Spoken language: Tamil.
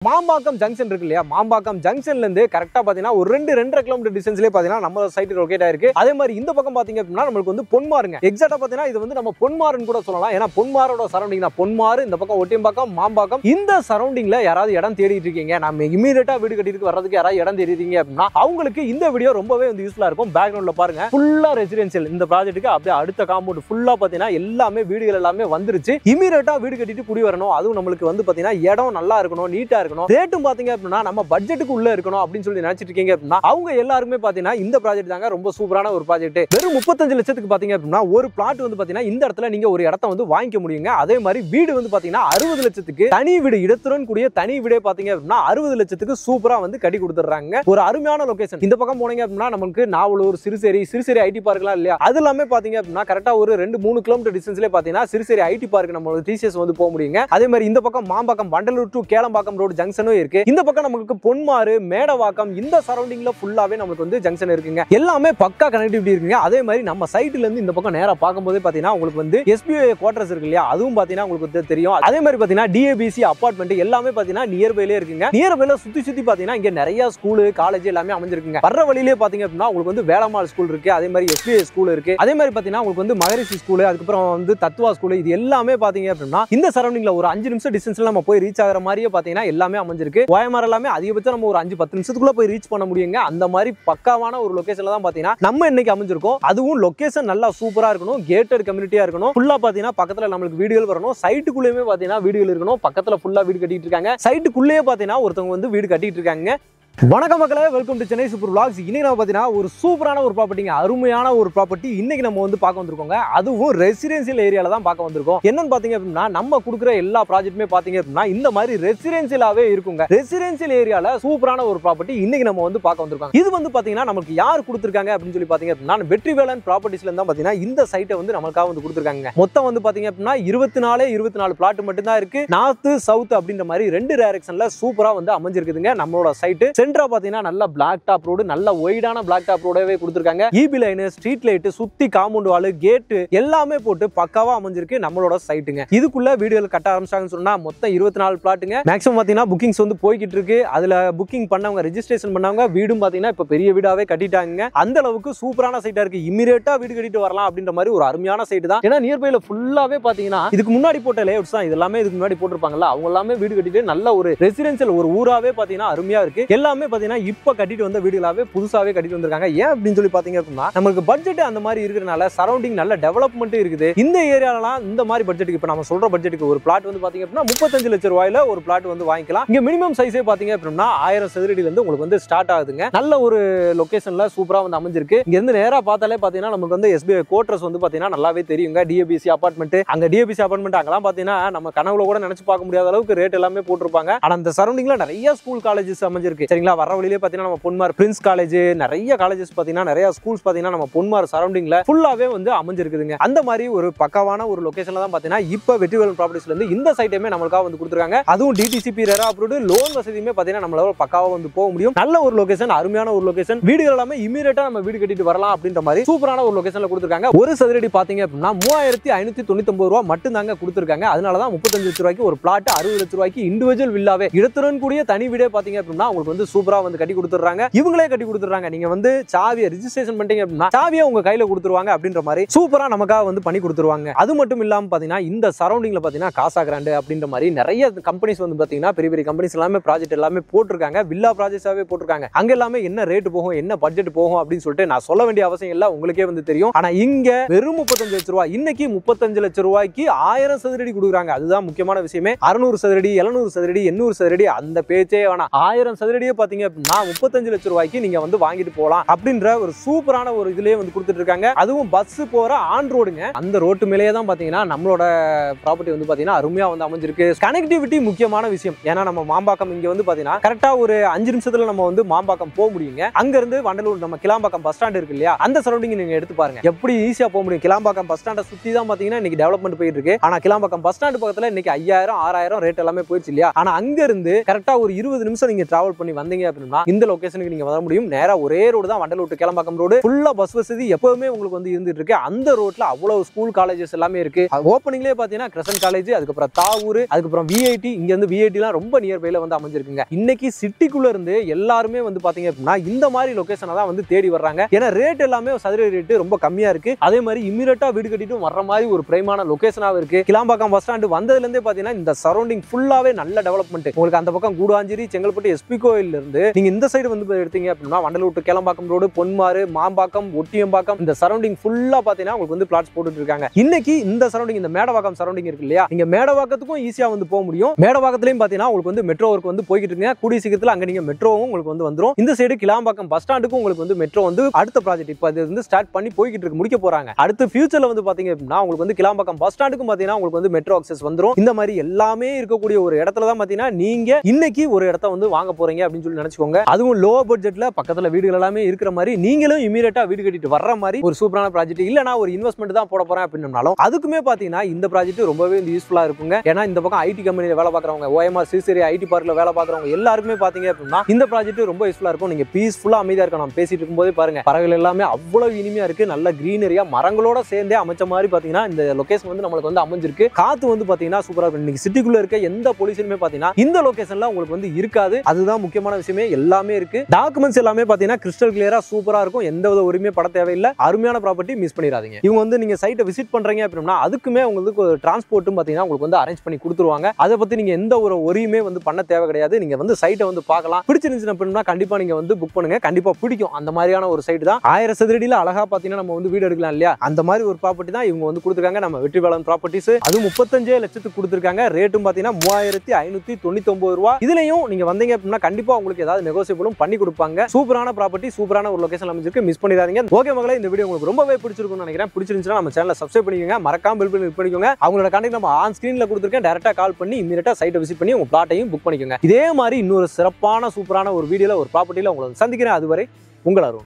மாம்பாக்கம் ஜங்ஷன் இருக்கு இல்லையா, மாம்பாக்கம் ஜங்ஷன்ல இருந்து கரெக்டா பாத்தீங்கன்னா ஒரு 2.5 கிலோமீட்டர் டிஸ்டன்ஸ்லயே பாத்தீங்கன்னா நம்ம சைட் லொகேட் ஆயிருக்கு. அதே மாதிரி இந்த பக்கம் பாத்தீங்க அப்படின்னா நம்மளுக்கு வந்து பொன்மாருங்க. எக்ஸாக்ட்டா பாத்தீங்கன்னா இது வந்து நம்ம பொன்மாறுன்னு கூட சொல்லலாம். ஏன்னா பொன்மாரோட சரௌண்டிங் தான். பொன்மாறு இந்த பக்கம் ஒட்டியம்பாக்கம், மாம்பாக்கம் இந்த சரௌண்டிங்ல யாராவது இடம் தேடிட்டு இருக்கீங்க, நம்ம இமீடியட்டா வீடு கட்டிட்டு வர்றதுக்கு யாராவது இடம் தேடிட்டீங்க அப்படின்னா அவங்களுக்கு இந்த வீடியோ ரொம்பவே வந்து யூஸ்ஃபுல்லா இருக்கும். பேக்ரவுண்ட்ல பாருங்க ஃபுல்லா ரெசிடென்ஷியல். இந்த ப்ராஜெக்ட்டுக்கு அப்படியே அடுத்த காம்பவுண்ட் ஃபுல்லா பாத்தீங்கன்னா எல்லாமே வீடுகள் எல்லாமே வந்துருச்சு. இமீடியட்டா வீடு கட்டிட்டு குடி வரணும். அதுவும் நம்மளுக்கு வந்து பாத்தீங்கன்னா இடம் நல்லா இருக்கணும், நீட்டா இருக்கணும். ரேட்டும் பாத்தீங்க அப்படின்னா நம்ம பட்ஜெட்டுக்கு உள்ள இருக்கணும் அப்படின்னு சொல்லி நினைச்சிட்டு இருக்கீங்க அப்படின்னா அவங்க எல்லாருமே பாத்தீங்கன்னா இந்த ப்ராஜெக்ட் தாங்க ரொம்ப சூப்பரான ஒரு ப்ராஜெக்ட். வெறும் 35 லட்சத்துக்கு பாத்தீங்க அப்படின்னா ஒரு பிளாட் வந்து பாத்தீங்கன்னா இந்த இடத்துல நீங்க ஒரு இடத்தை வந்து வாங்கிக்க முடியுங்க. அதே மாதிரி வீடு வந்து பாத்தீங்கன்னா 60 லட்சத்துக்கு தனி வீடு, இடத்துடன் கூடிய தனி வீடே பாத்தீங்க அப்படின்னா 60 லட்சத்துக்கு சூப்பரா வந்து கட்டி கொடுத்துறாங்க. ஒரு அருமையான லொகேஷன். இந்த பக்கம் போனீங்க அப்படின்னா நமக்கு நாவலூர், சிறுசேரி ஐடி பார்க்லாம் இல்லையா, அது எல்லாமே பாத்தீங்க அப்படின்னா கரெக்டா ஒரு 2-3 கிலோமீட்டர் டிஸ்டன்ஸ்ல பாத்தீங்கன்னா சிறுசேரி ஐடி பார்க் நம்ம டிசிஎஸ் வந்து போக முடியுங்க. அதே மாதிரி இந்த பக்கம் மாம்பாக்கம், வண்டலூர் டு கேளம்பாக்கம் ரோடு ஜங்ஷனும் இருக்கு. இந்த பக்கம் நமக்கு பொன்மாறு, மேடவாக்கம் இந்த சரௌண்டிங்ல ஃபுல்லாவே நமக்கு வந்து ஜங்ஷன் இருக்குங்க. எல்லாமே பக்கா கனெக்டிவிட்டி இருக்குங்க. அதே மாதிரி நம்ம சைட்ல இருந்து இந்த பக்கம் நேரா பார்க்கும்போது பாத்தீங்கன்னா உங்களுக்கு வந்து SBI குவார்டர்ஸ் இருக்கு இல்லையா, அதுவும் பாத்தீங்கன்னா உங்களுக்கு தெரியும். அதே மாதிரி பாத்தீங்கன்னா DABC அபார்ட்மெண்ட் எல்லாமே பாத்தீங்கன்னா நியர்பைலே இருக்குங்க. நியர்பைல சுத்தி பாத்தீங்கன்னா இங்க நிறைய ஸ்கூல், காலேஜ் எல்லாமே அமைஞ்சிருக்குங்க. வர்ற வழியிலே பாத்தீங்க அப்படின்னா உங்களுக்கு வந்து வேளம்மாள் ஸ்கூல் இருக்கு. அதே மாதிரி SBI ஸ்கூல் இருக்கு. அதே மாதிரி பாத்தீங்கன்னா உங்களுக்கு வந்து மகரிஷி ஸ்கூல், அதுக்கப்புறம் வந்து தத்துவா ஸ்கூல், இது எல்லாமே பாத்தீங்க அப்படின்னா இந்த சரௌண்டிங்ல ஒரு 5 நிமிஷம் டிஸ்டன்ஸ்ல நம்ம போய் ரீச் ஆகிற மாதிரியே பாத்தீங்கன்னா எல்லாமே அமைஞ்சிருக்கு. OMR எல்லாமே அதிகபட்சம் நம்ம ஒரு 5-10 நிமிஷத்துக்குள்ள போய் ரீச் பண்ண முடியுங்க. அந்த மாதிரி பக்காவான ஒரு லொகேஷன்ல தான் பாத்தீங்கன்னா நம்ம இன்னைக்கு அமைஞ்சிருக்கோம். அதுவும் லொகேஷன் நல்லா சூப்பரா இருக்கணும், கேட்டட் கம்யூனிட்டியா இருக்கணும். ஃபுல்லா பாத்தீங்கன்னா பக்கத்துல நம்மளுக்கு வீடுகள் வரணும். சைட்டுக்குள்ளேயுமே பாத்தீங்கன்னா வீடுகள் இருக்கணும். பக்கத்துல ஃபுல்லா வீடு கட்டிட்டு இருக்காங்க. சைட்டுக்குள்ளேயே பாத்தீங்கன்னா ஒருத்தவங்க வந்து வீடு கட்டிட்டு இருக்காங்க. வணக்கம் மக்களே, welcome to Chennai super vlogs. இன்னைக்கு நம்ம பாத்தீங்கன்னா ஒரு சூப்பரான ஒரு ப்ராப்பர்ட்டிங்க, அருமையான ஒரு ப்ராப்பர்ட்டி இன்னைக்கு நம்ம வந்து பார்க்க வந்திருக்கோங்க. அதுவும் ரெசிடென்சியல் ஏரியால தான் பார்க்க வந்திருக்கோம். என்னன்னு பாத்தீங்க அப்படின்னா நம்ம கொடுக்குற எல்லா ப்ராஜெக்ட்டுமே பாத்தீங்க அப்படின்னா இந்த மாதிரி ரெசிடென்சியலாவே இருக்குங்க. ரெசிடென்சியல் ஏரியால சூப்பரான ஒரு ப்ராப்பர்ட்டி இன்னைக்கு நம்ம வந்து பார்க்க வந்திருக்கோம். இது வந்து பாத்தீங்கன்னா நமக்கு யார் கொடுத்திருக்காங்க அப்படின்னு சொல்லி பாத்தீங்க அப்படின்னா வெற்றிவேலன் ப்ராப்பர்ட்டிஸ்ல இருந்தா பாத்தீங்கன்னா இந்த சைட்டை வந்து நமக்காக வந்து கொடுத்திருக்காங்க. மொத்தம் வந்து பாத்தீங்க அப்படின்னா 24 பிளாட் மட்டும் தான் இருக்கு. நார்த் சவுத் அப்படின்ற மாதிரி 2 டைரக்ஷன்ல சூப்பரா வந்து அமைஞ்சிருக்குதுங்க நம்மளோட சைட். சென்டரா பாத்தீங்கன்னா நல்ல பிளாக் டாப் ரோடு, நல்ல ஒய்டான பிளாக் டாப் ரோடவே கொடுத்திருக்காங்க. EB லைன், ஸ்ட்ரீட் லைட், சுத்தி காம்பவுண்ட் வால், கேட் எல்லாமே போட்டு பக்காவா அமைஞ்சிருக்கு நம்மளோட சைட்டுங்க. இதுக்குள்ள வீடுகள் கட்ட ஆரம்பிச்சாங்கன்னு சொன்னா மொத்தம் 24 பிளாட்டுங்க. மேக்ஸிமம் பாத்தீங்கன்னா புக்கிங்ஸ் வந்து போய்கிட்டு இருக்கு. அதுல புக்கிங் பண்ணவங்க, ரெஜிஸ்ட்ரேஷன் பண்ணவங்க வீடும் பாத்தீங்கன்னா இப்ப பெரிய வீடாவே கட்டிட்டாங்க. அந்த அளவுக்கு சூப்பரான சைட்டா இருக்கு. இமிடியேட்டா வீடு கட்டிட்டு வரலாம் அப்படின்ற மாதிரி ஒரு அருமையான சைட் தான். ஏன்னா நியர்பைல ஃபுல்லாவே பாத்தீங்கன்னா இதுக்கு முன்னாடி போட்ட லேஅவுட்ஸ் தான். இது எல்லாமே இதுக்கு முன்னாடி போட்டிருப்பாங்கல்ல, அவங்க எல்லாமே வீடு கட்டிட்டு நல்ல ஒரு ரெசிடென்சியல் ஒரு ஊராவே பாத்தீங்கன்னா அருமையா இருக்கு. எல்லாமே பாத்தீங்கன்னா இப்ப கட்டிட்டு வந்த வீடுகளாவே புதுசாவே கட்டிட்டு வந்திருக்காங்க. ஏன் அப்படின்னு சொல்லி பாத்தீங்க அப்படின்னா நமக்கு பட்ஜெட் அந்த மாதிரி இருக்கிறனால சரௌண்டிங் நல்ல டெவலப்மெண்ட் இருக்குது. இந்த ஏரியாலாம் இந்த மாதிரி பட்ஜெட்டுக்கு இப்ப நம்ம சொல்ற பட்ஜெட்டுக்கு ஒரு பிளாட் வந்து பாத்தீங்க அப்படின்னா 35 லட்சம் ரூபாயில ஒரு பிளாட் வந்து வாங்கிக்கலாம். இங்க மினிமம் சைஸே பாத்தீங்க அப்படின்னா 1000 சதுரடியில இருந்து உங்களுக்கு வந்து ஸ்டார்ட் ஆகுதுங்க. நல்ல ஒரு லொகேஷன்ல சூப்பரா வந்து அமைஞ்சிருக்கு. இங்க இருந்து நேரா பார்த்தாலே பாத்தீங்கன்னா நமக்கு வந்து SBI குவார்டர்ஸ் வந்து பாத்தீங்கன்னா நல்லாவே தெரியுங்க. DABC அபார்ட்மெண்ட், அங்க DABC அபார்ட்மெண்ட் அங்கெல்லாம் பாத்தீங்கன்னா நம்ம கனவுல கூட நினைச்சு பார்க்க முடியாத அளவுக்கு ரேட் எல்லாமே போட்டிருப்பாங்க. ஆனா அந்த சரௌண்டிங்ல நிறைய ஸ்கூல் காலேஜஸ் அமைஞ்சிருக்கு. சரிங்களா, வர வழியிலே பாத்தீங்கன்னா நம்ம பொன்மார் பிரின்ஸ் காலேஜ், நிறைய காலேஜஸ் பாத்தீங்கன்னா நிறைய ஸ்கூல்ஸ் பாத்தீங்கன்னா நம்ம பொன்மார் சரௌண்டிங்ல ஃபுல்லாவே வந்து அமைஞ்சிருக்குதுங்க. அந்த மாதிரி ஒரு பக்காவான ஒரு லொகேஷன்ல தான் பாத்தீங்கன்னா இப்ப வெற்றிவேலன் ப்ராப்பர்ட்டிஸ்ல இருந்து இந்த சைட்டையுமே நம்மளுக்காக வந்து கொடுத்துருக்காங்க. அதுவும் DTCP ரெரா அப்ரூவ்டு லோன் வசதியுமே பாத்தீங்கன்னா நம்மளால பக்காவா வந்து போக முடியும். நல்ல ஒரு லொகேஷன், அருமையான ஒரு லொகேஷன். வீடுகள் எல்லாமே இமீடியட்டா நம்ம வீடு கட்டிட்டு வரலாம் அப்படின்ற மாதிரி சூப்பரான ஒரு லொகேஷன்ல கொடுத்துருக்காங்க. ஒரு சதுரடி பாத்தீங்க அப்படின்னா 3599 ரூபாய் மட்டும் தாங்க கொடுத்துருக்காங்க. அதனாலதான் 35 லட்சம் ரூபாய்க்கு ஒரு பிளாட், 60 லட்சம் ரூபாய்க்கு இண்டிவிஜுவல் வில்லாவே இடத்துடன் கூடிய தனி வீடே பாத்தீங்க அப்படின்னா உங்களுக்கு வந்து சூப்பரா வந்து கட்டி கொடுத்துறாங்க. இவங்களே கட்டி கொடுத்துறாங்க. நீங்க வந்து சாவியை ரெஜிஸ்ட்ரேஷன் பண்ணிட்டீங்க அப்படின்னா சாவியை உங்க கையில கொடுத்துருவாங்க அப்படின்ற மாதிரி சூப்பரா நமக்காக வந்து பண்ணி கொடுத்துருவாங்க. அது மட்டும் இல்லாம பாத்தீங்கன்னா இந்த சரௌண்டிங்ல பாத்தீங்கன்னா காசா கிராண்ட் அப்படின்ற மாதிரி நிறைய கம்பெனிஸ் வந்து பாத்தீங்கன்னா பெரிய பெரிய கம்பெனிஸ் எல்லாமே ப்ராஜெக்ட் எல்லாமே போட்டிருக்காங்க. வில்லா ப்ராஜெக்ட்ஸாவே போட்டிருக்காங்க. அங்க எல்லாமே என்ன ரேட் போகும், என்ன பட்ஜெட் போகும் அப்படின்னு சொல்லிட்டு நான் சொல்ல வேண்டிய அவசியம் இல்ல, உங்களுக்கே வந்து தெரியும். ஆனா இங்க வெறும் 35 லட்சம் ரூபாய், இன்னைக்கு 35 லட்சம் ரூபாய்க்கு 1000 சதுரடி கொடுக்குறாங்க. அதுதான் முக்கியமான விஷயமே. 600 சதுரடி, 700 சதுரடி, 800 சதுரடி அந்த பேச்சே வேணாம். 1000 சதுரடியே பாத்தீங்க அப்படின்னா 35 லட்சம் ரூபாய்க்கு நீங்க வந்து வாங்கிட்டு போலாம் அப்படின்ற ஒரு சூப்பரான ஒரு இதுலயே வந்து கொடுத்துட்டு இருக்காங்க. அதுவும் பஸ் போற ஆன் ரோடுங்க. அந்த ரோட்டு மேலேயே தான் பாத்தீங்கன்னா நம்மளோட ப்ராப்பர்ட்டி வந்து பாத்தீங்கன்னா அருமையா வந்து அமைஞ்சிருக்கு. கனெக்டிவிட்டி முக்கியமான விஷயம். ஏன்னா நம்ம மாம்பாக்கம் இங்க வந்து பாத்தீங்கன்னா கரெக்டா ஒரு 5 நிமிஷத்துல நம்ம வந்து மாம்பாக்கம் போக முடியுங்க. அங்க இருந்து வண்டலூர் நம்ம கிளாம்பாக்கம் பஸ் ஸ்டாண்ட் இருக்கு இல்லையா, அந்த சரௌண்டிங் நீங்க எடுத்து பாருங்க எப்படி ஈஸியா போக முடியும். கிளாம்பாக்கம் பஸ் ஸ்டாண்டை சுத்தி தான் பாத்தீங்கன்னா இன்னைக்கு டெவலப்மெண்ட் போயிட்டு இருக்கு. ஆனா கிளாம்பாக்கம் பஸ் ஸ்டாண்ட் பக்கத்துல இன்னைக்கு 5000 6000 ரேட் எல்லாமே போயிடுச்சு இல்லையா. ஆனா அங்க இருந்து கரெக்டா ஒரு 20 நிமிஷம் நீங்க டிராவல் பண்ணி வந்தீங்க அப்படின்னா இந்த லொகேஷனுக்கு நீங்க வர முடியும். நேரா ஒரே ரோடு தான், வண்டலூர் டு கேளம்பாக்கம் ரோடு. ஃபுல்லா பஸ் வசதி எப்பவுமே உங்களுக்கு வந்து இருந்துட்டு இருக்கு. அந்த ரோட்ல அவ்வளவு ஸ்கூல் காலேஜஸ் எல்லாமே இருக்கு. ஓப்பனிங்லேயே பாத்தீங்கன்னா கிரசன்ட் காலேஜ், அதுக்கப்புறம் தாவூர், அதுக்கப்புறம் விஐடி. இங்க வந்து விஐடிலாம் ரொம்ப நியர்பைல வந்து அமைஞ்சிருக்குங்க. இன்னைக்கு சிட்டிக்குள்ள இருந்து எல்லாருமே வந்து பாத்தீங்க அப்படின்னா இந்த மாதிரி லொகேஷனை தான் வந்து தேடி வர்றாங்க. ஏன்னா ரேட் எல்லாமே சதுர ரேட் ரொம்ப கம்மியா இருக்கு. அதே மாதிரி இமிடியேட்டா வீடு கட்டிட்டு வர்ற மாதிரி ஒரு பிரைமான லொகேஷனாக இருக்கு. கிளாம்பாக்கம் பஸ் ஸ்டாண்ட் வந்ததுல இருந்தே பாத்தீங்கன்னா இந்த சரௌண்டிங் ஃபுல்லாவே நல்ல டெவலப்மெண்ட். உங்களுக்கு அந்த பக்கம் கூடாஞ்சேரி, செங்கல்பட்டு, எஸ்பி கோயில் இருந்து நீங்க இந்த சைடு வந்து எடுத்தீங்க அப்படின்னா வண்டலூர் டு கேளம்பாக்கம் ரோடு, பொன்மாறு, மாம்பாக்கம், ஒட்டியம்பாக்கம், இந்த சரௌண்டிங் ஃபுல்லா பாத்தீங்கன்னா உங்களுக்கு வந்து பிளாட்ஸ் போட்டுட்டு இருக்காங்க. இன்னைக்கு இந்த சரௌண்டிங், இந்த மேடவாக்கம் சரௌண்டிங் இருக்கு இல்லையா, நீங்க மேடவாக்கத்துக்கும் ஈஸியா வந்து போக முடியும். மேடவாக்கத்திலயும் பாத்தீங்கன்னா உங்களுக்கு வந்து மெட்ரோ ஒர்க் வந்து போய்கிட்டு இருக்குங்க. கூடிய சீக்கிரத்துல அங்க நீங்க மெட்ரோவும் உங்களுக்கு வந்து வந்துரும். இந்த சைடு கிளாம்பாக்கம் பஸ் ஸ்டாண்டுக்கும் உங்களுக்கு வந்து மெட்ரோ வந்து அடுத்த ப்ராஜெக்ட் இப்ப அது வந்து ஸ்டார்ட் பண்ணி போய்கிட்டு இருக்கு, முடிக்க போறாங்க. அடுத்து ஃபியூச்சர்ல வந்து பாத்தீங்க அப்படின்னா உங்களுக்கு வந்து கிளாம்பாக்கம் பஸ் ஸ்டாண்டுக்கும் பாத்தீங்கன்னா உங்களுக்கு வந்து மெட்ரோ அக்சஸ் வந்துரும். இந்த மாதிரி எல்லாமே இருக்கக்கூடிய ஒரு இடத்துல தான் பாத்தீங்கன்னா நீங்க இன்னைக்கு ஒரு இடத்த வந்து வாங்க போறீங்க அப்படின்னு சொல்லி நினைச்சுக்கோங்க. அதுவும் லோ பட்ஜெட்ல பக்கத்துல வீடுகள் எல்லாமே இருக்கிற மாதிரி, நீங்களும் இமீடியட்டா வீடு கட்டிட்டு வர்ற மாதிரி ஒரு சூப்பரான ப்ராஜெக்ட். இல்லனா ஒரு இன்வெஸ்ட்மெண்ட் தான் போட போறேன் அப்படின்னாலும் அதுக்குமே பாத்தீங்கன்னா இந்த ப்ராஜெக்ட் ரொம்பவே யூஸ்ஃபுல்லா இருக்குங்க. ஏன்னா இந்த பக்கம் ஐடி கம்பெனில வேலை பார்க்கறவங்க, OMR சிசிரி ஐடி பார்க்ல வேலை பார்க்கறவங்க எல்லாருக்குமே பாத்தீங்க அப்படின்னா இந்த ப்ராஜெக்ட் ரொம்ப யூஸ்ஃபுல்லா இருக்கும். நீங்க பீஸ்ஃபுல்லா அமைதியா இருக்க நம்ம பேசிட்டு இருக்கும்போதே பாருங்க, பறவைகள் எல்லாமே அவ்வளவு இனிமையா இருக்கு. நல்ல கிரீனரியா மரங்களோட சேர்ந்தே அமைச்ச மாதிரி பாத்தீங்கன்னா இந்த லொகேஷன் வந்து நம்மளுக்கு வந்து அமைஞ்சிருக்கு. காத்து வந்து பாத்தீங்கன்னா சூப்பரா இருக்கு. இன்னைக்கு சிட்டிக்குள்ள இருக்க எந்த பொல்யூஷனுமே பாத்தீங்கன்னா இந்த லொகேஷன்ல உங்களுக்கு வந்து இருக்காது. அதுதான் முக்கியமான விஷயமே. எல்லாமே இருக்கு. டாக்குமெண்ட்ஸ் எல்லாமே பாத்தீங்கன்னா கிறிஸ்டல் கிளியரா சூப்பரா இருக்கும். எந்த வித உரிமையும் பட தேவையில்லை. அருமையான ப்ராப்பர்ட்டி, மிஸ் பண்ணிடாதீங்க. இவங்க வந்து நீங்க சைட்டை விசிட் பண்றீங்க அப்படின்னா அதுக்குமே உங்களுக்கு டிரான்ஸ்போர்ட்டும் பாத்தீங்கன்னா உங்களுக்கு வந்து அரேஞ்ச் பண்ணி கொடுத்துருவாங்க. அதை பத்தி நீங்க எந்த ஒரு உரிமையுமே வந்து பண்ண தேவை கிடையாது. நீங்க வந்து சைட்டை வந்து பார்க்கலாம். பிடிச்சிருந்துச்சு அப்படின்னா கண்டிப்பா நீங்க வந்து புக் பண்ணுங்க. கண்டிப்பா பிடிக்கும். அந்த மாதிரியான ஒரு சைட் தான். 1000 சதுரடியில அழகா பாத்தீங்கன்னா நம்ம வந்து வீடு எடுக்கலாம் இல்லையா, அந்த மாதிரி ஒரு ப்ராப்பர்ட்டி தான் இவங்க வந்து கொடுத்துருக்காங்க. நம்ம வெற்றிவேலன் ப்ராப்பர்ட்டிஸ். அது 35 லட்சத்துக்கு கொடுத்துருக்காங்க. ரேட்டும் பாத்தீங்கன்னா 3599 ரூபாய். இதுலயும் நீங்க வந்தீங்க அப்படின்னா கண்டிப்பா உங்களுக்கு ஏதாவது நெகோசியபிளும் பண்ணி கொடுப்பாங்க. சூப்பரான ப்ராப்பர்ட்டி, சூப்பரான ஒரு லொகேஷன் அமைஞ்சிருக்கு. மிஸ் பண்ணிடாதீங்க. ஓகே மகளே, இந்த வீடியோ உங்களுக்கு ரொம்பவே பிடிச்சிருக்கும்னு நினைக்கிறேன். பிடிச்சிருந்துச்சுன்னா நம்ம சேனலை சப்ஸ்கிரைப் பண்ணிக்கோங்க. மறக்காம பெல் பட்டன் கிளிக் பண்ணிக்கோங்க. அவங்களோட கான்டாக்ட் நம்ம ஆன் ஸ்கிரீன்ல கொடுத்துருக்கேன். டைரக்டா கால் பண்ணி இமிடியேட்டா சைட்டை விசிட் பண்ணி உங்க பிளாட்டையும் புக் பண்ணிக்கோங்க. இதே மாதிரி இன்னொரு சிறப்பான சூப்பரான ஒரு வீடியோல ஒரு ப்ராப்பர்ட்டியில உங்களை சந்திக்கிறேன். அதுவரை உங்கள் அருண்.